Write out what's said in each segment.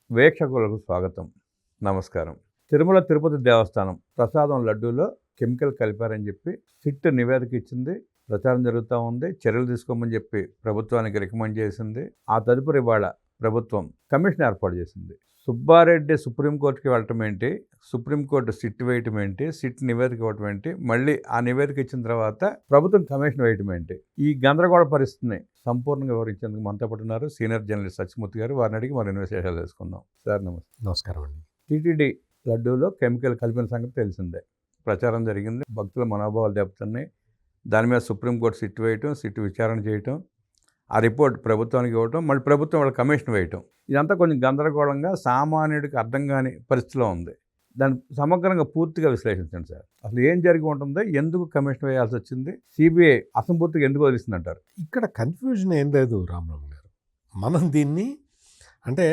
వీక్షకులకు స్వాగతం. నమస్కారం. తిరుమల తిరుపతి దేవస్థానం ప్రసాదం లడ్డూలో కెమికల్ కలిపారని చెప్పి సిట్ నివేదిక ఇచ్చింది. ప్రచారం జరుగుతూ ఉంది. చర్యలు తీసుకోమని చెప్పి ప్రభుత్వానికి రికమెండ్ చేసింది. ఆ తదుపరి ఇవాళ ప్రభుత్వం కమిషన్ ఏర్పాటు చేసింది. సుబ్బారెడ్డి సుప్రీంకోర్టుకి వెళ్ళటం ఏంటి, సుప్రీంకోర్టు సిట్ వేయటం ఏంటి, సిట్ నివేదిక ఇవ్వటం ఏంటి, మళ్ళీ ఆ నివేదిక ఇచ్చిన తర్వాత ప్రభుత్వం కమిషన్ వేయటం ఏంటి, ఈ గందరగోళ పరిస్థితిని సంపూర్ణంగా వివరించేందుకు మనతో పాటు ఉన్నారు సీనియర్ జర్నలిస్ట్ సత్యమూర్తి గారు. వారిని అడిగి మరిన్ని విశేషాలు తెలుసుకుందాం. సార్ నమస్తే. నమస్కారం అండి. టీటీడీ లడ్డూలో కెమికల్ కలిపిన సంగతి తెలిసిందే. ప్రచారం జరిగింది. భక్తుల మనోభావాలు దెబ్బతున్నాయి. దాని మీద సుప్రీంకోర్టు సిట్ వేయటం, సిట్ విచారణ చేయటం, ఆ రిపోర్ట్ ప్రభుత్వానికి ఇవ్వటం, మళ్ళీ ప్రభుత్వం వాళ్ళ కమిషన్ వేయటం, ఇదంతా కొంచెం గందరగోళంగా సామాన్యుడికి అర్థం కాని పరిస్థితిలో ఉంది. దాన్ని సమగ్రంగా పూర్తిగా విశ్లేషించండి సార్. అసలు ఏం జరిగి ఉంటుంది, ఎందుకు కమిషన్ వేయాల్సి వచ్చింది, సిబిఐ అసంపూర్తిగా ఎందుకు వదిలిస్తుందంటారు? ఇక్కడ కన్ఫ్యూజన్ ఏం లేదు రామరామ్ గారు. మనం దీన్ని అంటే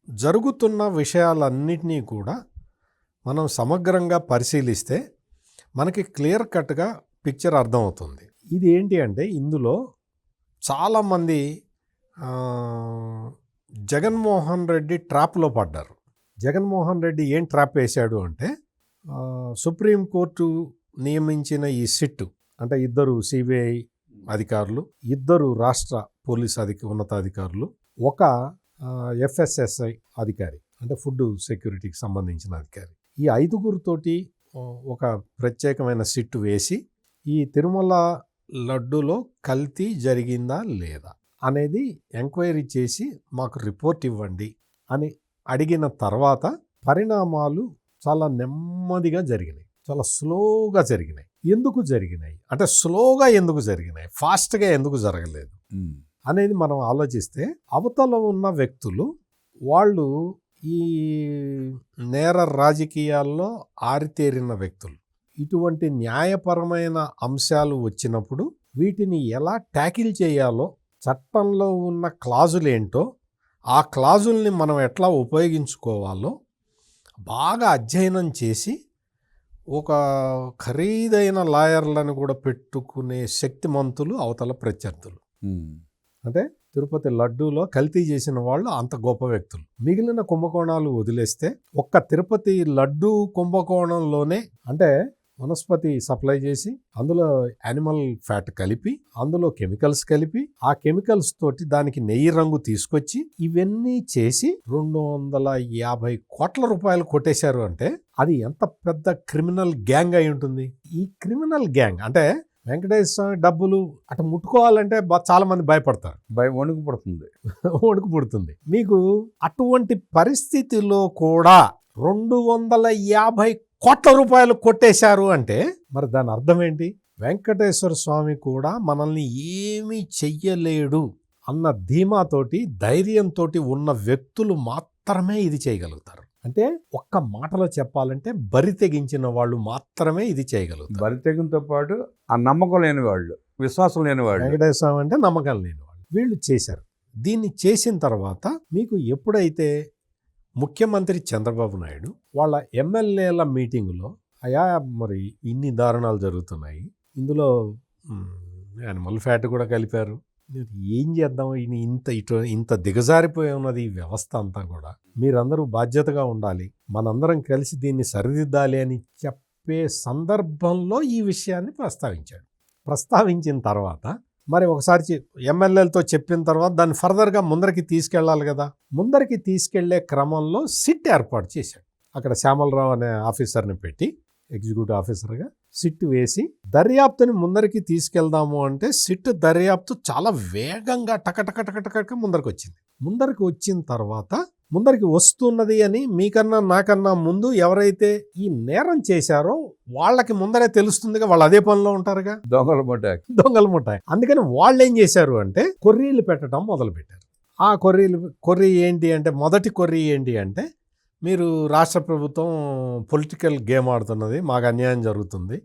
జరుగుతున్న విషయాలన్నిటినీ కూడా మనం సమగ్రంగా పరిశీలిస్తే మనకి క్లియర్ కట్గా పిక్చర్ అర్థమవుతుంది. ఇది ఏంటి అంటే ఇందులో చాలామంది జగన్మోహన్ రెడ్డి ట్రాప్లో పడ్డారు. జగన్మోహన్ రెడ్డి ఏం ట్రాప్ వేశాడు అంటే సుప్రీంకోర్టు నియమించిన ఈ సిట్టు అంటే ఇద్దరు సిబిఐ అధికారులు, ఇద్దరు రాష్ట్ర పోలీస్ ఉన్నతాధికారులు, ఒక ఎఫ్ఎస్ఎస్ఐ అధికారి అంటే ఫుడ్ సెక్యూరిటీకి సంబంధించిన అధికారి, ఈ ఐదుగురితోటి ఒక ప్రత్యేకమైన సిట్టు వేసి ఈ తిరుమల లడ్డూలో కల్తీ జరిగిందా లేదా అనేది ఎంక్వైరీ చేసి మాకు రిపోర్ట్ ఇవ్వండి అని అడిగిన తర్వాత పరిణామాలు చాలా నెమ్మదిగా జరిగినాయి, చాలా స్లోగా జరిగినాయి. ఎందుకు జరిగినాయి అంటే స్లోగా ఎందుకు జరిగినాయి, ఫాస్ట్గా ఎందుకు జరగలేదు అనేది మనం ఆలోచిస్తే అవతల ఉన్న వ్యక్తులు వాళ్ళు ఈ నేర రాజకీయాల్లో ఆరితేరిన వ్యక్తులు. ఇటువంటి న్యాయపరమైన అంశాలు వచ్చినప్పుడు వీటిని ఎలా ట్యాకిల్ చేయాలో, చట్టంలో ఉన్న క్లాజులు ఏంటో, ఆ క్లాజుల్ని మనం ఎట్లా ఉపయోగించుకోవాలో బాగా అధ్యయనం చేసి ఒక ఖరీదైన లాయర్లను కూడా పెట్టుకునే శక్తిమంతులు అవతల ప్రత్యర్థులు. అంటే తిరుపతి లడ్డూలో కల్తీ చేసిన వాళ్ళు అంత గొప్ప వ్యక్తులు. మిగిలిన కుంభకోణాలు వదిలేస్తే ఒక్క తిరుపతి లడ్డూ కుంభకోణంలోనే అంటే వనస్పతి సప్లై చేసి అందులో యానిమల్ ఫ్యాట్ కలిపి అందులో కెమికల్స్ కలిపి ఆ కెమికల్స్ తోటి దానికి నెయ్యి రంగు తీసుకొచ్చి ఇవన్నీ చేసి 250 కోట్ల రూపాయలు కొట్టేశారు అంటే అది ఎంత పెద్ద క్రిమినల్ గ్యాంగ్ అయి ఉంటుంది. ఈ క్రిమినల్ గ్యాంగ్ అంటే వెంకటేశ్వర స్వామి డబ్బులు అటు ముట్టుకోవాలంటే చాలా మంది భయపడతారు, వణుకు పుడుతుంది. మీకు అటువంటి పరిస్థితిలో కూడా 250 కోట్ల రూపాయలు కొట్టేశారు అంటే మరి దాని అర్థం ఏంటి? వెంకటేశ్వర స్వామి కూడా మనల్ని ఏమీ చెయ్యలేడు అన్న ధీమాతోటి, ధైర్యంతో ఉన్న వ్యక్తులు మాత్రమే ఇది చేయగలుగుతారు. అంటే ఒక్క మాటలో చెప్పాలంటే బరి తెగించిన వాళ్ళు మాత్రమే ఇది చేయగలుగుతారు. బరి తెగింతో పాటు ఆ నమ్మకం లేని వాళ్ళు, విశ్వాసం లేని వాళ్ళు, వెంకటేశ్వర స్వామి అంటే నమ్మకం లేని వాళ్ళు వీళ్ళు చేశారు. దీన్ని చేసిన తర్వాత మీకు ఎప్పుడైతే ముఖ్యమంత్రి చంద్రబాబు నాయుడు వాళ్ళ ఎమ్మెల్యేల మీటింగులో అయా మరి ఇన్ని దారుణాలు జరుగుతున్నాయి, ఇందులో యానిమల్ ఫ్యాట్ కూడా కలిపారు, ఏం చేద్దాం, ఇంత దిగజారిపోయి ఉన్నది ఈ వ్యవస్థ అంతా కూడా, మీరందరూ బాధ్యతగా ఉండాలి, మనందరం కలిసి దీన్ని సరిదిద్దాలి అని చెప్పే సందర్భంలో ఈ విషయాన్ని ప్రస్తావించిన తర్వాత మరి ఒకసారి ఎమ్మెల్యేలతో చెప్పిన తర్వాత దాన్ని ఫర్దర్గా ముందరికి తీసుకెళ్ళాలి కదా. ముందరికి తీసుకెళ్లే క్రమంలో సిట్ ఏర్పాటు చేశాడు. అక్కడ శ్యామలరావు అనే ఆఫీసర్ని పెట్టి ఎగ్జిక్యూటివ్ ఆఫీసర్గా సిట్ వేసి దర్యాప్తుని ముందరికి తీసుకెళ్దాము అంటే సిట్ దర్యాప్తు చాలా వేగంగా టకటక ముందరికి వచ్చింది. ముందరికి వచ్చిన తర్వాత ముందరికి వస్తున్నది అని మీకన్నా నాకన్నా ముందు ఎవరైతే ఈ నేరం చేశారో వాళ్ళకి ముందరే తెలుస్తుందిగా, వాళ్ళు అదే పనిలో ఉంటారుగా, దొంగల ముఠాయి. అందుకని వాళ్ళు ఏం చేశారు అంటే కొర్రీలు పెట్టడం మొదలుపెట్టారు. ఆ కొర్రీ ఏంటి అంటే మొదటి కొర్రీ ఏంటి అంటే మీరు రాష్ట్ర ప్రభుత్వం పొలిటికల్ గేమ్ ఆడుతున్నది, మాకు అన్యాయం జరుగుతుంది,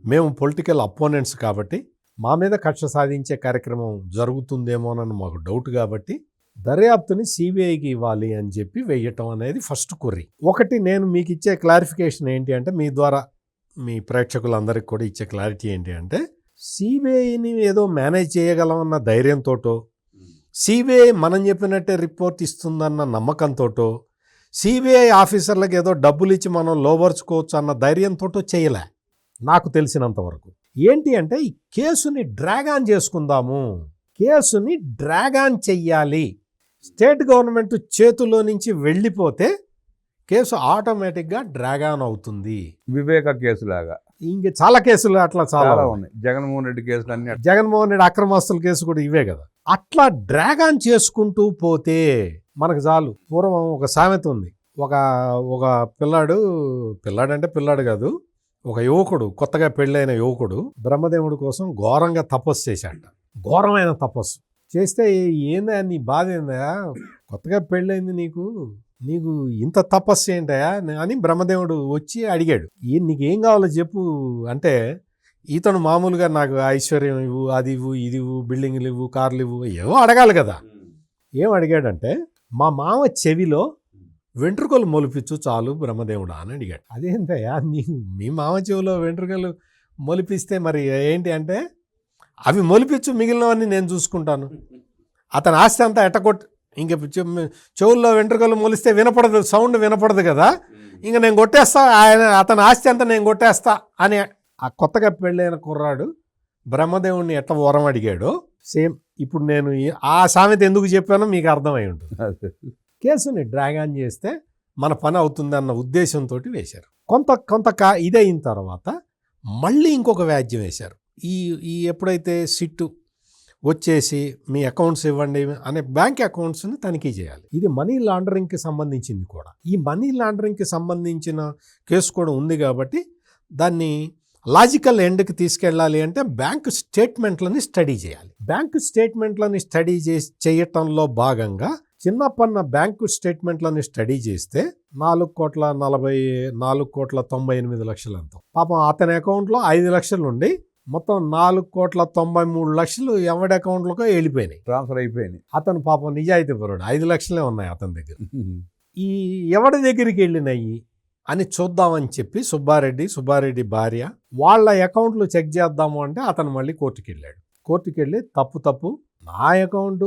మేము పొలిటికల్ అపోనెంట్స్ కాబట్టి మా మీద కక్ష సాధించే కార్యక్రమం జరుగుతుందేమోనని మాకు డౌట్ కాబట్టి దర్యాప్తుని సిబిఐకి ఇవ్వాలి అని చెప్పి వేయటం అనేది ఫస్ట్ కొర్రీ. ఒకటి నేను మీకు ఇచ్చే క్లారిఫికేషన్ ఏంటి అంటే మీ ద్వారా మీ ప్రేక్షకులందరికీ కూడా ఇచ్చే క్లారిటీ ఏంటి అంటే సిబిఐని ఏదో మేనేజ్ చేయగలమన్న ధైర్యంతోటో సిబిఐ మనం చెప్పినట్టే రిపోర్ట్ ఇస్తుందన్న నమ్మకంతో సిబిఐ ఆఫీసర్లకు ఏదో డబ్బులు ఇచ్చి మనం లోబర్చుకోవచ్చు అన్న ధైర్యంతో చేయలే నాకు తెలిసినంతవరకు. ఏంటి అంటే ఈ కేసుని డ్రాగ్ ఆన్ చేసుకుందాము, కేసుని డ్రాగ్ ఆన్ చెయ్యాలి. స్టేట్ గవర్నమెంట్ చేతుల్లో నుంచి వెళ్ళిపోతే కేసు ఆటోమేటిక్గా డ్రాగ్ ఆన్ అవుతుంది. వివేక కేసులాగా ఇంక చాలా కేసులు అట్లా చాలా చాలా ఉన్నాయి. జగన్మోహన్ రెడ్డి కేసులు అన్ని జగన్మోహన్ రెడ్డి అక్రమాస్తుల కేసు కూడా ఇవే కదా. అట్లా డ్రాగ్ ఆన్ చేసుకుంటూ పోతే మనకు చాలు. పూర్వం ఒక సామెత ఉంది, ఒక పిల్లాడంటే పిల్లాడు కాదు, ఒక యువకుడు, కొత్తగా పెళ్ళైన యువకుడు బ్రహ్మదేవుడి కోసం ఘోరంగా తపస్సు చేశాట. ఘోరమైన తపస్సు చేస్తే, ఏందా నీ బాధ ఏందా, కొత్తగా పెళ్ళైంది నీకు ఇంత తపస్సు ఏంటయా అని బ్రహ్మదేవుడు వచ్చి అడిగాడు. నీకేం కావాలో చెప్పు అంటే, ఇతను మామూలుగా నాకు ఐశ్వర్యం ఇవ్వు, అది ఇవ్వు, ఇది ఇవ్వు, బిల్డింగ్లు ఇవ్వు, కార్లు ఇవ్వు, ఏమో అడగాలి కదా. ఏం అడిగాడంటే, మా మామ చెవిలో వెంట్రుకలు మొలిపించు చాలు బ్రహ్మదేవుడా అని అడిగాడు. అదేంటయ్యా మీ మామ చెవిలో వెంట్రుకలు మొలిపిస్తే మరి ఏంటి అంటే, అవి మొలిపించు, మిగిలినవన్నీ నేను చూసుకుంటాను. అతని ఆస్తి అంతా ఎట్టకొట్టు, ఇంక చెవుల్లో వెంట్రుకలు మొలిస్తే వినపడదు, సౌండ్ వినపడదు కదా, ఇంక నేను కొట్టేస్తా, అతని ఆస్తి అంతా నేను కొట్టేస్తా అని ఆ కొత్తగా పెళ్ళైన కుర్రాడు బ్రహ్మదేవుడిని ఎట్లా వరం అడిగాడో సేమ్ ఇప్పుడు నేను ఆ సామెత ఎందుకు చెప్పానో మీకు అర్థమై ఉంటుంది. కేసుని డ్రాగ్ ఆన్ చేస్తే మన పని అవుతుంది అన్న ఉద్దేశంతో వేశారు. కొంత ఇదైన తర్వాత మళ్ళీ ఇంకొక వ్యాజ్యం వేశారు. ఈ ఎప్పుడైతే సిట్టు వచ్చేసి మీ అకౌంట్స్ ఇవ్వండి అనే బ్యాంక్ అకౌంట్స్ని తనిఖీ చేయాలి. ఇది మనీ లాండరింగ్కి సంబంధించింది కూడా. ఈ మనీ లాండరింగ్కి సంబంధించిన కేసు కూడా ఉంది కాబట్టి దాన్ని లాజికల్ ఎండ్కి తీసుకెళ్ళాలి అంటే బ్యాంకు స్టేట్మెంట్లని స్టడీ చేయాలి. బ్యాంకు స్టేట్మెంట్లని స్టడీ చేయటంలో భాగంగా చిన్నప్పన్న బ్యాంకు స్టేట్మెంట్లని స్టడీ చేస్తే 4,98,00,000 అంత. పాపం అతని అకౌంట్లో 5 లక్షలు ఉండి మొత్తం 4,93,00,000 ఎవడి అకౌంట్లకో వెళ్ళిపోయినాయి, ట్రాన్స్ఫర్ అయిపోయినాయి. అతను పాపం నిజాయితీ పరుడు, 5 లక్షలే ఉన్నాయి అతని దగ్గర. ఈ ఎవడి దగ్గరికి వెళ్ళినాయి అని చూద్దామని చెప్పి సుబ్బారెడ్డి భార్య వాళ్ళ అకౌంట్లు చెక్ చేద్దాము అంటే అతను మళ్ళీ కోర్టుకి వెళ్ళి తప్పు నా అకౌంటు,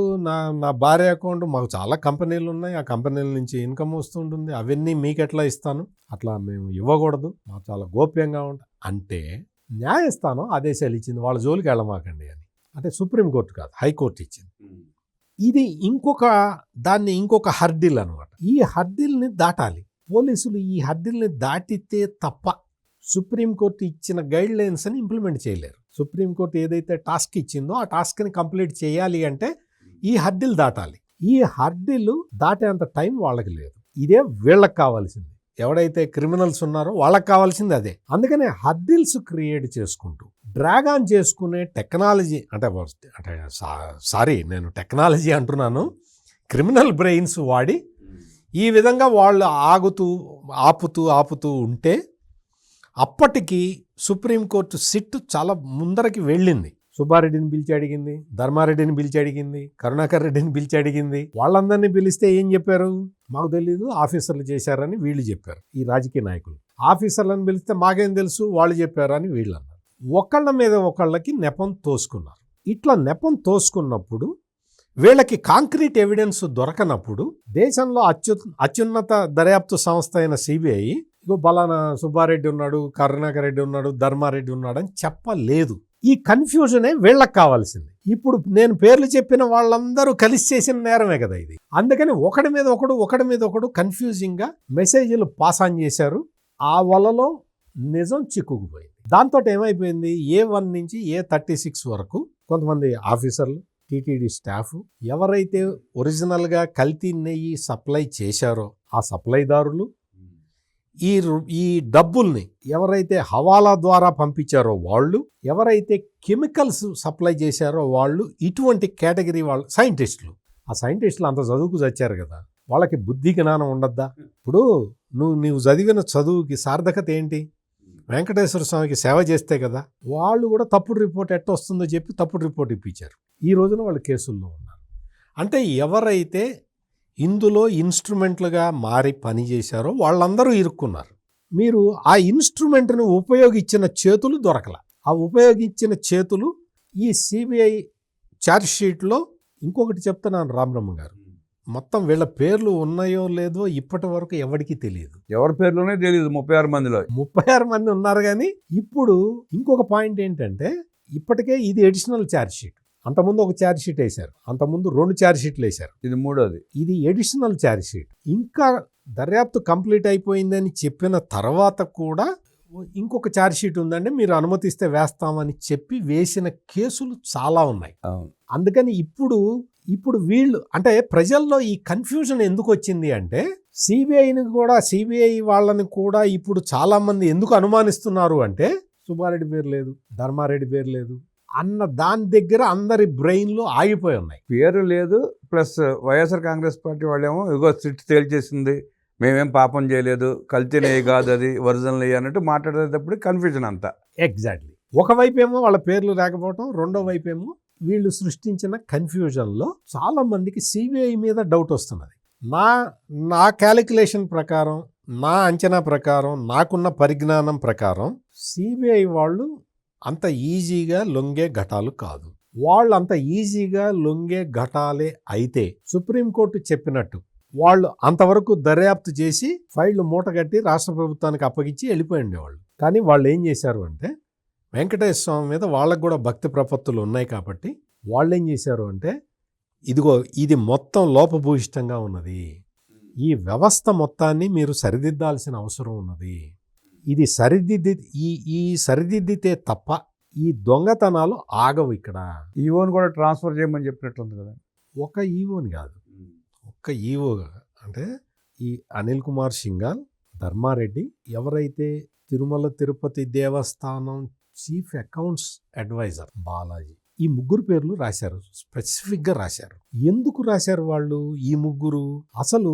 నా భార్య అకౌంట్, మాకు చాలా కంపెనీలు ఉన్నాయి, ఆ కంపెనీల నుంచి ఇన్కమ్ వస్తుంటుంది, అవన్నీ మీకు ఎట్లా ఇస్తాను, అట్లా మేము ఇవ్వకూడదు, మాకు చాలా గోప్యంగా ఉంటాయి అంటే న్యాయస్థానం ఆదేశాలు ఇచ్చింది, వాళ్ళ జోలికి వెళ్ళమాకండి అని. అంటే సుప్రీంకోర్టు కాదు, హైకోర్టు ఇచ్చింది. ఇది ఇంకొక హర్డిల్ అనమాట. ఈ హర్డిల్ని దాటాలి పోలీసులు. ఈ హర్డిల్ని దాటితే తప్ప సుప్రీంకోర్టు ఇచ్చిన గైడ్ లైన్స్ అని ఇంప్లిమెంట్ చేయలేరు. సుప్రీంకోర్టు ఏదైతే టాస్క్ ఇచ్చిందో ఆ టాస్క్ని కంప్లీట్ చేయాలి అంటే ఈ హర్డిల్ దాటాలి. ఈ హర్డిల్ దాటేంత టైం వాళ్ళకి లేదు. ఇదే వీళ్ళకి కావాల్సింది. ఎవడైతే క్రిమినల్స్ ఉన్నారో వాళ్ళకి కావాల్సింది అదే. అందుకనే హర్డిల్స్ క్రియేట్ చేసుకుంటూ డ్రాగ్ ఆన్ చేసుకునే టెక్నాలజీ నేను టెక్నాలజీ అంటున్నాను, క్రిమినల్ బ్రెయిన్స్ వాడి ఈ విధంగా వాళ్ళు ఆపుతూ ఉంటే అప్పటికి సుప్రీంకోర్టు సిట్ చాలా ముందరకి వెళ్ళింది. సుబ్బారెడ్డిని పిలిచి అడిగింది, ధర్మారెడ్డిని పిలిచి అడిగింది, కరుణాకర్ రెడ్డిని పిలిచి అడిగింది. వాళ్ళందరినీ పిలిస్తే ఏం చెప్పారు, మాకు తెలీదు, ఆఫీసర్లు చేశారని వీళ్ళు చెప్పారు. ఈ రాజకీయ నాయకులు ఆఫీసర్లను పిలిస్తే మాకేం తెలుసు, వాళ్ళు చెప్పారని వీళ్ళు అన్నారు. ఒకళ్ళ మీద ఒకళ్ళకి నెపం తోసుకున్నారు. ఇట్లా నెపం తోసుకున్నప్పుడు వీళ్ళకి కాంక్రీట్ ఎవిడెన్స్ దొరకనప్పుడు దేశంలో అత్యున్నత దర్యాప్తు సంస్థ అయిన సిబిఐ ఇగో బలానా సుబ్బారెడ్డి ఉన్నాడు, కరుణాకర్ రెడ్డి ఉన్నాడు, ధర్మారెడ్డి ఉన్నాడు అని చెప్పలేదు. ఈ కన్ఫ్యూజనే వీళ్ళకి కావాల్సింది. ఇప్పుడు నేను పేర్లు చెప్పిన వాళ్ళందరూ కలిసి చేసిన నేరమే కదా ఇది. అందుకని ఒకడి మీద ఒకడు కన్ఫ్యూజింగ్గా మెసేజ్లు పాస్ ఆన్ చేశారు. ఆ వలలో నిజం చిక్కుకుపోయింది. దాంతో ఏమైపోయింది, A1 నుంచి A36 వరకు కొంతమంది ఆఫీసర్లు, టీటీడీ స్టాఫ్, ఎవరైతే ఒరిజినల్గా కల్తీ నెయ్యి సప్లై చేశారో ఆ సప్లైదారులు, ఈ డబ్బుల్ని ఎవరైతే హవాలా ద్వారా పంపించారో వాళ్ళు, ఎవరైతే కెమికల్స్ సప్లై చేశారో వాళ్ళు, ఇటువంటి కేటగిరీ వాళ్ళు సైంటిస్టులు. ఆ సైంటిస్టులు అంత చదువుకు చచ్చారు కదా, వాళ్ళకి బుద్ధి జ్ఞానం ఉండద్దా? ఇప్పుడు నువ్వు చదివిన చదువుకి సార్థకత ఏంటి? వెంకటేశ్వర స్వామికి సేవ చేస్తే కదా. వాళ్ళు కూడా తప్పుడు రిపోర్ట్ ఎట్ట వస్తుందో చెప్పి తప్పుడు రిపోర్ట్ ఇప్పించారు. ఈ రోజున వాళ్ళు కేసుల్లో ఉన్నారు. అంటే ఎవరైతే ఇందులో ఇన్స్ట్రుమెంట్లుగా మారి పనిచేశారో వాళ్ళందరూ ఇరుక్కున్నారు. మీరు ఆ ఇన్స్ట్రుమెంట్ను ఉపయోగించిన చేతులు దొరకల. ఆ ఉపయోగించిన చేతులు ఈ సిబిఐ ఛార్జ్షీట్లో ఇంకొకటి చెప్తున్నాను రామబ్రహ్మ గారు, మొత్తం వీళ్ళ పేర్లు ఉన్నాయో లేదో ఇప్పటి వరకు ఎవరికీ తెలియదు. ఎవరి పేర్లోనే తెలియదు 36 మందిలో. 36 మంది ఉన్నారు. కానీ ఇప్పుడు ఇంకొక పాయింట్ ఏంటంటే, ఇప్పటికే ఇది ఎడిషనల్ ఛార్జ్ షీట్. అంతకుముందు ఒక ఛార్జ్ షీట్ వేశారు, అంతకుముందు 2 ఛార్జ్ షీట్లు వేశారు. ఇది మూడోది. ఇది ఎడిషనల్ ఛార్జ్ షీట్. ఇంకా దర్యాప్తు కంప్లీట్ అయిపోయిందని చెప్పిన తర్వాత కూడా ఇంకొక ఛార్జ్ షీట్ ఉందండి, మీరు అనుమతిస్తే వేస్తామని చెప్పి వేసిన కేసులు చాలా ఉన్నాయి. అవును. అందుకని ఇప్పుడు వీళ్ళు అంటే ప్రజల్లో ఈ కన్ఫ్యూజన్ ఎందుకు వచ్చింది అంటే, సిబిఐ వాళ్ళని కూడా ఇప్పుడు చాలా మంది ఎందుకు అనుమానిస్తున్నారు అంటే, సుబ్బారెడ్డి పేరు లేదు, ధర్మారెడ్డి పేరు లేదు అన్న దాని దగ్గర అందరి బ్రెయిన్లు ఆగిపోయి ఉన్నాయి. పేరు లేదు, ప్లస్ వైఎస్ఆర్ కాంగ్రెస్ పార్టీ వాళ్ళేమో ఇగో సిట్ తేల్చేసింది, మేమేం పాపం చేయలేదు, కల్తీనే కాదు అది ఒరిజినల్ అన్నట్టు మాట్లాడేటప్పుడు కన్ఫ్యూజన్ అంతా. ఎగ్జాక్ట్లీ. ఒకవైపు ఏమో వాళ్ళ పేర్లు లేకపోవడం, రెండో వైపు ఏమో వీళ్ళు సృష్టించిన కన్ఫ్యూజన్లో చాలా మందికి సిబిఐ మీద డౌట్ వస్తున్నది. నా క్యాలిక్యులేషన్ ప్రకారం, నా అంచనా ప్రకారం, నాకున్న పరిజ్ఞానం ప్రకారం సిబిఐ వాళ్ళు అంత ఈజీగా లొంగే ఘటాలు కాదు. వాళ్ళు అంత ఈజీగా లొంగే ఘటాలే అయితే సుప్రీంకోర్టు చెప్పినట్టు వాళ్ళు అంతవరకు దర్యాప్తు చేసి ఫైళ్లు మూటగట్టి రాష్ట్ర ప్రభుత్వానికి అప్పగించి వెళ్ళిపోయి ఉండేవాళ్ళు. కానీ వాళ్ళు ఏం చేశారు అంటే, వెంకటేశ్వర స్వామి మీద వాళ్ళకు కూడా భక్తి ప్రపత్తులు ఉన్నాయి కాబట్టి వాళ్ళు ఏం చేశారు అంటే, ఇదిగో ఇది మొత్తం లోపభూయిష్టంగా ఉన్నది, ఈ వ్యవస్థ మొత్తాన్ని మీరు సరిదిద్దాల్సిన అవసరం ఉన్నది, ఇది సరిదిద్దితే తప్ప ఈ దొంగతనాలు ఆగవు. ఇక్కడ ఈవోని కూడా ట్రాన్స్ఫర్ చేయమని చెప్పినట్టుంది కదా. ఒక ఈవోని కాదు, ఒక్క ఈవో అంటే ఈ అనిల్ కుమార్ సింఘాల్, ధర్మారెడ్డి, ఎవరైతే తిరుమల తిరుపతి దేవస్థానం చీఫ్ అకౌంట్స్ అడ్వైజర్ బాలాజీ, ఈ ముగ్గురు పేర్లు రాశారు, స్పెసిఫిక్గా రాశారు. ఎందుకు రాశారు వాళ్ళు ఈ ముగ్గురు? అసలు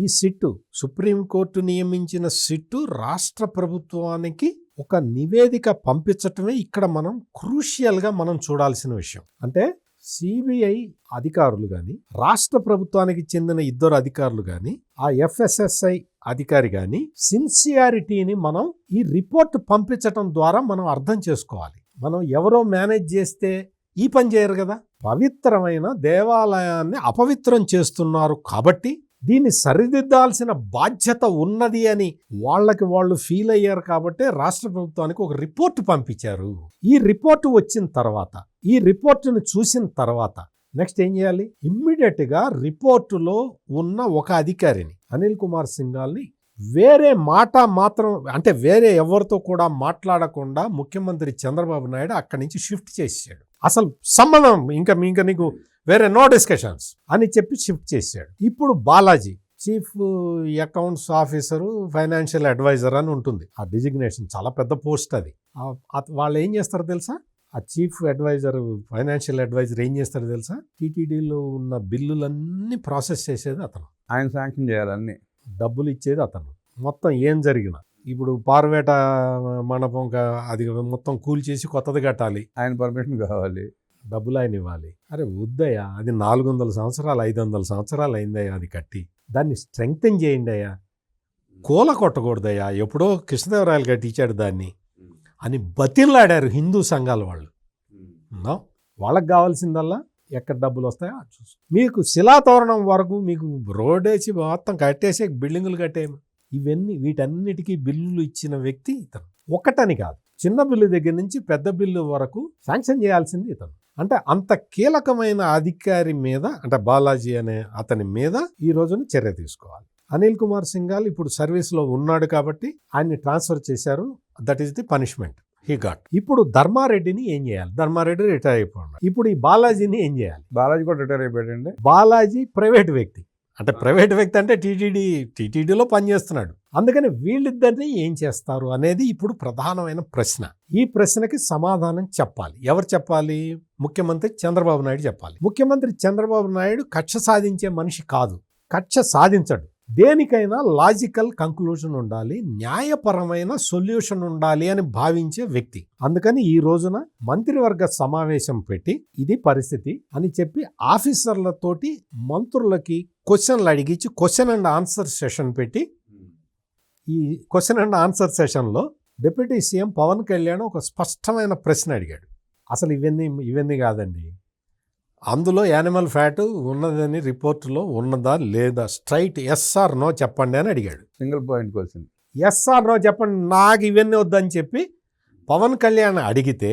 ఈ సిట్టు, సుప్రీంకోర్టు నియమించిన సిట్టు రాష్ట్ర ప్రభుత్వానికి ఒక నివేదిక పంపించటమే ఇక్కడ మనం క్రూషియల్గా మనం చూడాల్సిన విషయం. అంటే సిబిఐ అధికారులు కానీ, రాష్ట్ర ప్రభుత్వానికి చెందిన 2 అధికారులు కానీ, ఆ ఎఫ్ఎస్ఎస్ఐ అధికారి కానీ సిన్సియారిటీని మనం ఈ రిపోర్ట్ పంపించటం ద్వారా మనం అర్థం చేసుకోవాలి. మనం ఎవరో మేనేజ్ చేస్తే ఈ పని చేయరు కదా. పవిత్రమైన దేవాలయాన్ని అపవిత్రం చేస్తున్నారు కాబట్టి దీన్ని సరిదిద్దాల్సిన బాధ్యత ఉన్నది అని వాళ్ళు ఫీల్ అయ్యారు కాబట్టి రాష్ట్ర ప్రభుత్వానికి ఒక రిపోర్ట్ పంపించారు. ఈ రిపోర్ట్ వచ్చిన తర్వాత, ఈ రిపోర్టును చూసిన తర్వాత నెక్స్ట్ ఏం చేయాలి? ఇమ్మీడియట్గా రిపోర్టులో ఉన్న ఒక అధికారిని, అనిల్ కుమార్ సింఘాల్ని, వేరే మాట మాత్రం అంటే వేరే ఎవరితో కూడా మాట్లాడకుండా ముఖ్యమంత్రి చంద్రబాబు నాయుడు అక్కడి నుంచి షిఫ్ట్ చేసాడు. అసలు సంబంధం ఇంకా నీకు వేరే నో డిస్కషన్స్ అని చెప్పి షిఫ్ట్ చేశాడు. ఇప్పుడు Balaji chief accounts officer, financial adviser అని ఉంటుంది. ఆ డిజిగ్నేషన్ చాలా పెద్ద పోస్ట్ అది. వాళ్ళు ఏం చేస్తారో తెలుసా? ఆ చీఫ్ అడ్వైజర్, ఫైనాన్షియల్ అడ్వైజర్ ఏం చేస్తారో తెలుసా? టీటీడీలో ఉన్న బిల్లులన్నీ ప్రాసెస్ చేసేది అతను. ఆయన శాంక్షన్ చేయాలన్నీ, డబ్బులు ఇచ్చేది అతను. మొత్తం ఏం జరిగినా ఇప్పుడు పార్వేట మండపం అది మొత్తం కూల్చేసి కొత్తది కట్టాలి, ఆయన పర్మిషన్ కావాలి, డబ్బులు ఆయన ఇవ్వాలి. అరే వద్దయ్యా, అది 400 సంవత్సరాలు 500 సంవత్సరాలు అయిందయ్యా అది కట్టి, దాన్ని స్ట్రెంగ్తెన్ చేయండి అయ్యా, కూల కొట్టకూడదయ్యా, ఎప్పుడో కృష్ణదేవరాయలు కట్టించాడు దాన్ని అని బతిలాడారు హిందూ సంఘాల వాళ్ళు. వాళ్ళకి కావాల్సిందల్లా ఎక్కడ డబ్బులు వస్తాయో చూసు. మీకు శిలాతోరణం వరకు మీకు రోడ్డేసి మొత్తం కట్టేసి బిల్డింగులు కట్టేయము. వీటన్నిటికీ బిల్లులు ఇచ్చిన వ్యక్తి ఇతను. ఒక్కటని కాదు, చిన్న బిల్లు దగ్గర నుంచి పెద్ద బిల్లు వరకు శాంక్షన్ చేయాల్సింది ఇతను. అంటే అంత కీలకమైన అధికారి మీద, అంటే బాలాజీ అనే అతని మీద ఈ రోజున చర్య తీసుకోవాలి. అనిల్ కుమార్ సింఘాల్ ఇప్పుడు సర్వీస్లో ఉన్నాడు కాబట్టి ఆయన్ని ట్రాన్స్ఫర్ చేశారు. That is the punishment he got. ఇప్పుడు ధర్మారెడ్డిని ఏం చేయాలి? ధర్మారెడ్డి రిటైర్ అయిపోయాడు. ఇప్పుడు ఈ బాలాజీని ఏం చేయాలి? బాలాజీ కూడా రిటైర్ అయిపోయాడండి. బాలాజీ ప్రైవేట్ వ్యక్తి, అంటే ప్రైవేట్ వ్యక్తి అంటే టీటీడీలో పనిచేస్తున్నాడు. అందుకని వీళ్ళిద్దరిని ఏం చేస్తారు అనేది ఇప్పుడు ప్రధానమైన ప్రశ్న. ఈ ప్రశ్నకి సమాధానం చెప్పాలి. ఎవరు చెప్పాలి? ముఖ్యమంత్రి చంద్రబాబు నాయుడు చెప్పాలి. ముఖ్యమంత్రి చంద్రబాబు నాయుడు కక్ష సాధించే మనిషి కాదు, కక్ష సాధించడు. దేనికైనా లాజికల్ కంక్లూజన్ ఉండాలి, న్యాయపరమైన సొల్యూషన్ ఉండాలి అని భావించే వ్యక్తి. అందుకని ఈ రోజున మంత్రివర్గ సమావేశం పెట్టి ఇది పరిస్థితి అని చెప్పి ఆఫీసర్లతోటి మంత్రులకి క్వశ్చన్లు అడిగించి క్వశ్చన్ అండ్ ఆన్సర్ సెషన్ పెట్టి, ఈ క్వశ్చన్ అండ్ ఆన్సర్ సెషన్లో డిప్యూటీ సీఎం పవన్ కళ్యాణ్ ఒక స్పష్టమైన ప్రశ్న అడిగాడు. అసలు ఇవన్నీ కాదండి, అందులో యానిమల్ ఫ్యాట్ ఉన్నదని రిపోర్టులో ఉన్నదా లేదా, స్ట్రైట్ ఎస్ ఆర్ నో చెప్పండి అని అడిగాడు. Single point question. Yes or no చెప్పండి, నాకు ఇవన్నీ వద్దని చెప్పి పవన్ కళ్యాణ్ అడిగితే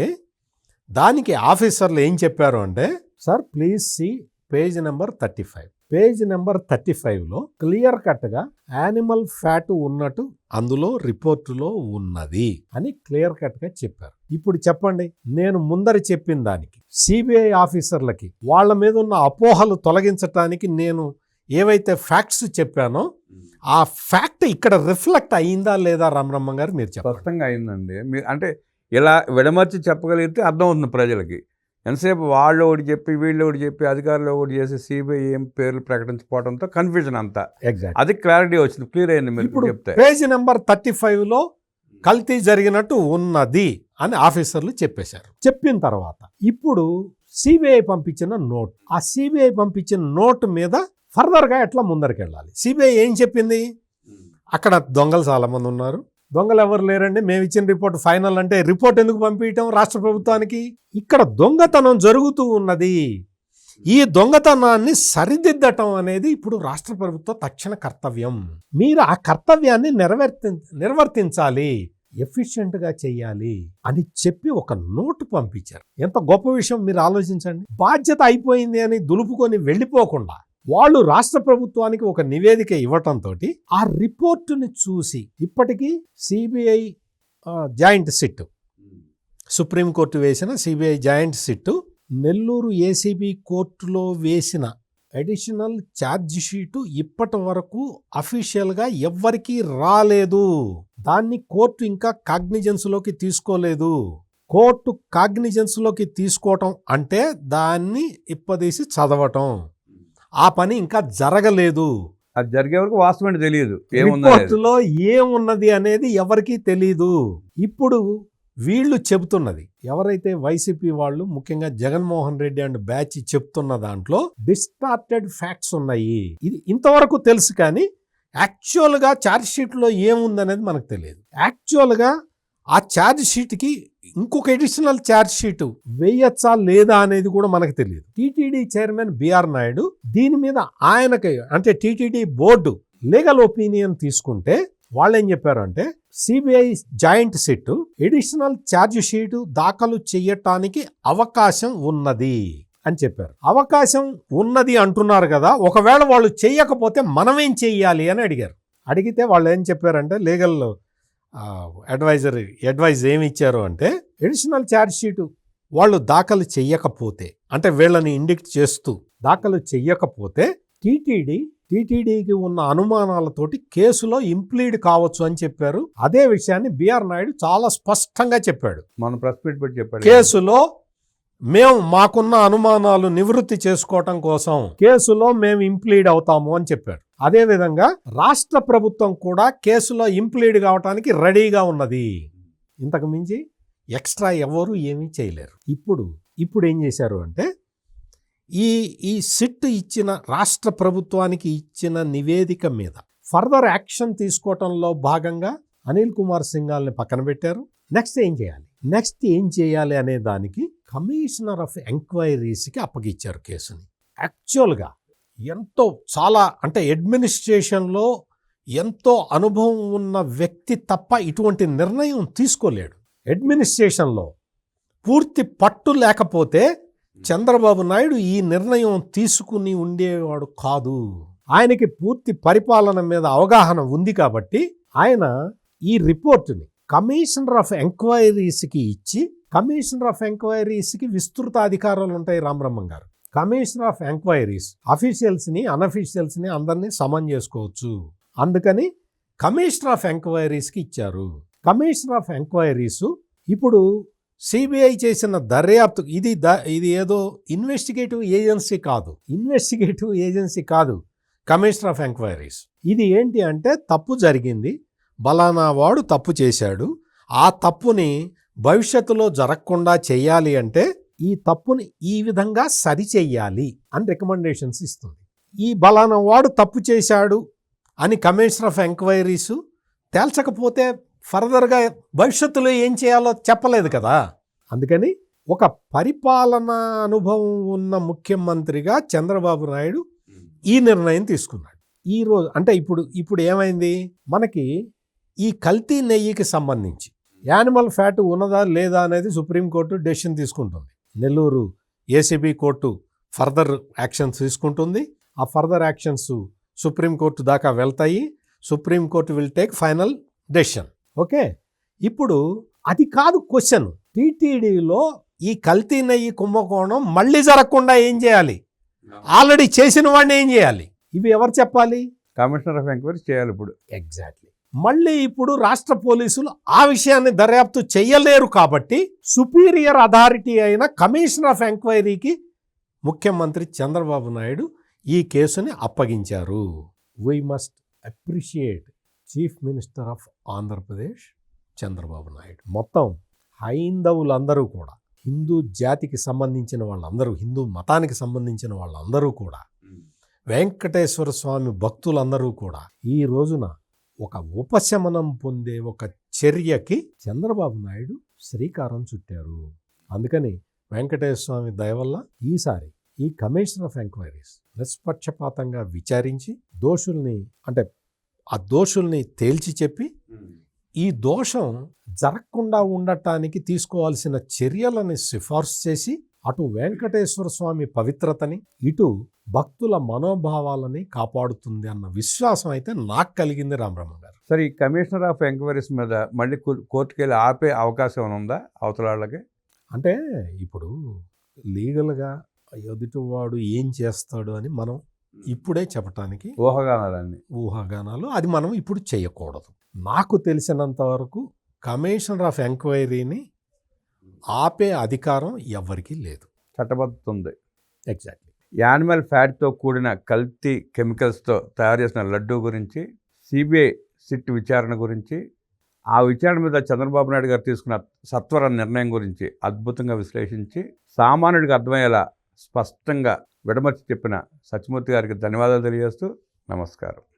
దానికి ఆఫీసర్లు ఏం చెప్పారు అంటే, sir please see page number 35. Page number 35లో క్లియర్ కట్గా యానిమల్ ఫ్యాట్ ఉన్నట్టు అందులో రిపోర్టులో ఉన్నది అని క్లియర్ కట్గా చెప్పారు. ఇప్పుడు చెప్పండి, నేను ముందర చెప్పిన దానికి సిబిఐ ఆఫీసర్లకి వాళ్ళ మీద ఉన్న అపోహలు తొలగించడానికి నేను ఏవైతే ఫ్యాక్ట్స్ చెప్పానో ఆ ఫ్యాక్ట్ ఇక్కడ రిఫ్లెక్ట్ అయిందా లేదా రామబ్రహ్మం గారు మీరు చెప్పండి. స్పష్టంగా అయిందండి. మీరు అంటే ఇలా విడమర్చి చెప్పగలిగితే అర్థం అవుతుంది ప్రజలకి. ఎంతసేపు వాళ్ళు ఒకటి చెప్పి వీళ్ళు ఒకటి చెప్పి అధికారులు ఒకటి చేసి సిబిఐ ఏం పేర్లు ప్రకటించకపోవడంతో కన్ఫ్యూజన్ అంతా. ఎగ్జాక్ట్ అది క్లారిటీ వచ్చింది, క్లియర్ అయింది మీరు ఇప్పుడు చెప్తే. పేజ్ నెంబర్ 35లో కల్తీ జరిగినట్టు ఉన్నది అని ఆఫీసర్లు చెప్పేశారు. చెప్పిన తర్వాత ఇప్పుడు సిబిఐ పంపించిన నోట్, ఆ సిబిఐ పంపించిన నోట్ మీద ఫర్దర్గా ఎట్లా ముందరికి సిబిఐ ఏం చెప్పింది, అక్కడ దొంగలు చాలా మంది ఉన్నారు, దొంగలు ఎవరు లేరండి, మేము ఇచ్చిన రిపోర్ట్ ఫైనల్ అంటే రిపోర్ట్ ఎందుకు పంపించటం రాష్ట్ర ప్రభుత్వానికి? ఇక్కడ దొంగతనం జరుగుతూ ఉన్నది, ఈ దొంగతనాన్ని సరిదిద్దటం అనేది ఇప్పుడు రాష్ట్ర ప్రభుత్వ తక్షణ కర్తవ్యం. మీరు ఆ కర్తవ్యాన్ని నిర్వర్తించాలి, ఎఫిషియెంట్గా చెయ్యాలి అని చెప్పి ఒక నోటు పంపించారు. ఎంత గొప్ప విషయం మీరు ఆలోచించండి. బాధ్యత అయిపోయింది అని దులుపుకొని వెళ్ళిపోకుండా వాళ్ళు రాష్ట్ర ప్రభుత్వానికి ఒక నివేదిక ఇవ్వటంతో ఆ రిపోర్టుని చూసి ఇప్పటికీ సిబిఐ జాయింట్ సిట్, సుప్రీంకోర్టు వేసిన CBI joint SIT Nellore ACB కోర్టులో వేసిన అడిషనల్ ఛార్జ్ షీటు ఇప్పటి వరకు అఫీషియల్గా ఎవ్వరికీ రాలేదు. దాన్ని కోర్టు ఇంకా కాగ్నిజెన్స్లోకి తీసుకోలేదు. కోర్టు కాగ్నిజెన్స్లోకి తీసుకోవటం అంటే దాన్ని ఇప్పదీసి చదవటం, ఆ పని ఇంకా జరగలేదు. అది జరిగే వరకు వాస్తవం తెలియదు, రిపోర్టులో ఏమున్నది అనేది ఎవరికీ తెలియదు. ఇప్పుడు వీళ్ళు చెబుతున్నది ఎవరైతే వైసీపీ వాళ్ళు ముఖ్యంగా జగన్మోహన్ రెడ్డి అండ్ బ్యాచ్ చెప్తున్న దాంట్లో డిస్టార్టెడ్ ఫ్యాక్ట్స్ ఉన్నాయి. ఇది ఇంతవరకు తెలుసు, కానీ యాక్చువల్గా ఛార్జ్ షీట్లో ఏముందనేది మనకు తెలియదు. యాక్చువల్గా ఆ ఛార్జ్ షీట్కి ఇంకొక ఎడిషనల్ ఛార్జ్ షీట్ వేయచ్చా లేదా అనేది కూడా మనకు తెలియదు. టీటీడీ చైర్మన్ బిఆర్ నాయుడు దీని మీద ఆయనకి అంటే టీటీడీ బోర్డు లీగల్ ఒపీనియన్ తీసుకుంటే వాళ్ళు ఏం చెప్పారు అంటే, CBI joint SIT additional charge sheet దాఖలు చేయటానికి అవకాశం ఉన్నది అని చెప్పారు. అవకాశం ఉన్నది అంటున్నారు కదా, ఒకవేళ వాళ్ళు చేయకపోతే మనమేం చెయ్యాలి అని అడిగారు. అడిగితే వాళ్ళు ఏం చెప్పారంటే, లీగల్ అడ్వైజ్ ఏమి ఇచ్చారు అంటే, ఎడిషనల్ ఛార్జ్ షీటు వాళ్ళు దాఖలు చెయ్యకపోతే, అంటే వీళ్ళని ఇండిక్ట్ చేస్తూ దాఖలు చెయ్యకపోతే టీటీడీకి ఉన్న అనుమానాలతోటి కేసులో ఇంప్లీడ్ కావచ్చు అని చెప్పారు. అదే విషయాన్ని బిఆర్ నాయుడు చాలా స్పష్టంగా చెప్పాడు. మన ప్రెస్ మీట్ పెట్టి చెప్పాడు, కేసులో మాకున్న అనుమానాలు నివృత్తి చేసుకోవటం కోసం కేసులో మేము ఇంప్లీడ్ అవుతాము అని చెప్పారు. అదేవిధంగా రాష్ట్ర ప్రభుత్వం కూడా కేసులో ఇంప్లీడ్ కావటానికి రెడీగా ఉన్నది. ఇంతకు మించి ఎక్స్ట్రా ఎవరు ఏమీ చేయలేరు. ఇప్పుడు ఏం చేశారు అంటే, ఈ సిట్ ఇచ్చిన రాష్ట్ర ప్రభుత్వానికి ఇచ్చిన నివేదిక మీద ఫర్దర్ యాక్షన్ తీసుకోవటంలో భాగంగా అనిల్ కుమార్ సింఘాల్ని పక్కన పెట్టారు. నెక్స్ట్ ఏం చేయాలి అనే దానికి కమిషనర్ ఆఫ్ ఎంక్వైరీస్కి అప్పగిచ్చారు కేసుని. యాక్చువల్గా చాలా అంటే అడ్మినిస్ట్రేషన్లో ఎంతో అనుభవం ఉన్న వ్యక్తి తప్ప ఇటువంటి నిర్ణయం తీసుకోలేడు. అడ్మినిస్ట్రేషన్లో పూర్తి పట్టు లేకపోతే చంద్రబాబు నాయుడు ఈ నిర్ణయం తీసుకుని ఉండేవాడు కాదు. ఆయనకి పూర్తి పరిపాలన మీద అవగాహన ఉంది కాబట్టి ఆయన ఈ రిపోర్టుని కమిషనర్ ఆఫ్ ఎంక్వైరీస్కి ఇచ్చి, కమిషనర్ ఆఫ్ ఎంక్వైరీస్కి విస్తృత అధికారాలు ఉంటాయి రామబ్రహ్మం గారు. కమిషనర్ ఆఫ్ ఎంక్వైరీస్ అఫీషియల్స్ని అన్అఫీషియల్స్ని అందరినీ సమన్ చేసుకోవచ్చు. అందుకని కమిషనర్ ఆఫ్ ఎంక్వైరీస్కి ఇచ్చారు. కమిషనర్ ఆఫ్ ఎంక్వైరీస్ ఇప్పుడు సిబిఐ చేసిన దర్యాప్తు ఇది ఏదో ఇన్వెస్టిగేటివ్ ఏజెన్సీ కాదు కమిషనర్ ఆఫ్ ఎంక్వైరీస్. ఇది ఏంటి అంటే, తప్పు జరిగింది, బలానా వాడు తప్పు చేశాడు, ఆ తప్పుని భవిష్యత్తులో జరగకుండా చేయాలి అంటే ఈ తప్పుని ఈ విధంగా సరిచెయ్యాలి అని రికమెండేషన్స్ ఇస్తుంది. ఈ బలానా వాడు తప్పు చేశాడు అని కమిషనర్ ఆఫ్ ఎంక్వైరీస్ తేల్చకపోతే ఫర్దర్గా భవిష్యత్తులో ఏం చేయాలో చెప్పలేదు కదా. అందుకని ఒక పరిపాలనా అనుభవం ఉన్న ముఖ్యమంత్రిగా చంద్రబాబు నాయుడు ఈ నిర్ణయం తీసుకున్నాడు. ఈ రోజు అంటే ఇప్పుడు ఏమైంది, మనకి ఈ కల్తీ నెయ్యికి సంబంధించి యానిమల్ ఫ్యాట్ ఉన్నదా లేదా అనేది సుప్రీంకోర్టు డెసిషన్ తీసుకుంటుంది. Nellore ACB court further actions తీసుకుంటుంది. ఆ ఫర్దర్ యాక్షన్స్ సుప్రీంకోర్టు దాకా వెళ్తాయి. Supreme court will take final decision. Okay, ఇప్పుడు అది కాదు క్వశ్చన్. టీటీడీలో ఈ కల్తీ నెయ్యి కుంభకోణం మళ్ళీ జరగకుండా ఏం చేయాలి, ఆల్రెడీ చేసిన వాడిని ఏం చేయాలి, ఇవి ఎవరు చెప్పాలి? కమిషనర్ ఆఫ్ ఎంక్వైరీ చేయాలి ఇప్పుడు. ఎగ్జాక్ట్లీ. మళ్ళీ ఇప్పుడు రాష్ట్ర పోలీసులు ఆ విషయాన్ని దర్యాప్తు చేయలేరు కాబట్టి సుపీరియర్ అథారిటీ అయిన కమిషనర్ ఆఫ్ ఎంక్వైరీకి ముఖ్యమంత్రి చంద్రబాబు నాయుడు ఈ కేసుని అప్పగించారు. We must appreciate chief minister of Andhra Pradesh Chandrababu Naidu. మొత్తం హైందవులందరూ కూడా, హిందూ జాతికి సంబంధించిన వాళ్ళందరూ, హిందూ మతానికి సంబంధించిన వాళ్ళందరూ కూడా, వెంకటేశ్వర స్వామి భక్తులందరూ కూడా ఈ రోజున ఒక ఉపశమనం పొందే ఒక చర్యకి చంద్రబాబు నాయుడు శ్రీకారం చుట్టారు. అందుకని వెంకటేశ్వర స్వామి దయ వల్ల ఈసారి ఈ కమిషనర్ ఆఫ్ ఎంక్వైరీస్ నిష్పక్షపాతంగా విచారించి ఆ దోషుల్ని తేల్చి చెప్పి ఈ దోషం జరగకుండా ఉండటానికి తీసుకోవాల్సిన చర్యలని సిఫార్సు చేసి అటు వెంకటేశ్వర స్వామి పవిత్రతని ఇటు భక్తుల మనోభావాలని కాపాడుతుంది అన్న విశ్వాసం అయితే నాకు కలిగింది రామబ్రహ్మ గారు. సరే, ఈ కమిషనర్ ఆఫ్ ఎంక్వైరీస్ మీద మళ్ళీ కోర్టుకి వెళ్ళి ఆపే అవకాశం ఏమైనా ఉందా అవతల వాళ్ళకి? అంటే ఇప్పుడు లీగల్గా ఎదుటివాడు ఏం చేస్తాడు అని మనం ఇప్పుడే చెప్పటానికి ఊహాగానాలు అది మనం ఇప్పుడు చేయకూడదు. నాకు తెలిసినంత వరకు కమిషనర్ ఆఫ్ ఎంక్వైరీని ఆపే అధికారం ఎవరికీ లేదు. చట్టబద్ధత ఉంది. ఎగ్జాక్ట్లీ. యానిమల్ ఫ్యాట్తో కూడిన కల్తీ కెమికల్స్తో తయారు చేసిన లడ్డూ గురించి, సిబిఐ సిట్ విచారణ గురించి, ఆ విచారణ మీద చంద్రబాబు నాయుడు గారు తీసుకున్న సత్వర నిర్ణయం గురించి అద్భుతంగా విశ్లేషించి సామాన్యుడికి అర్థమయ్యేలా స్పష్టంగా విడమర్చి చెప్పిన సత్యమూర్తి గారికి ధన్యవాదాలు తెలియజేస్తూ నమస్కారం.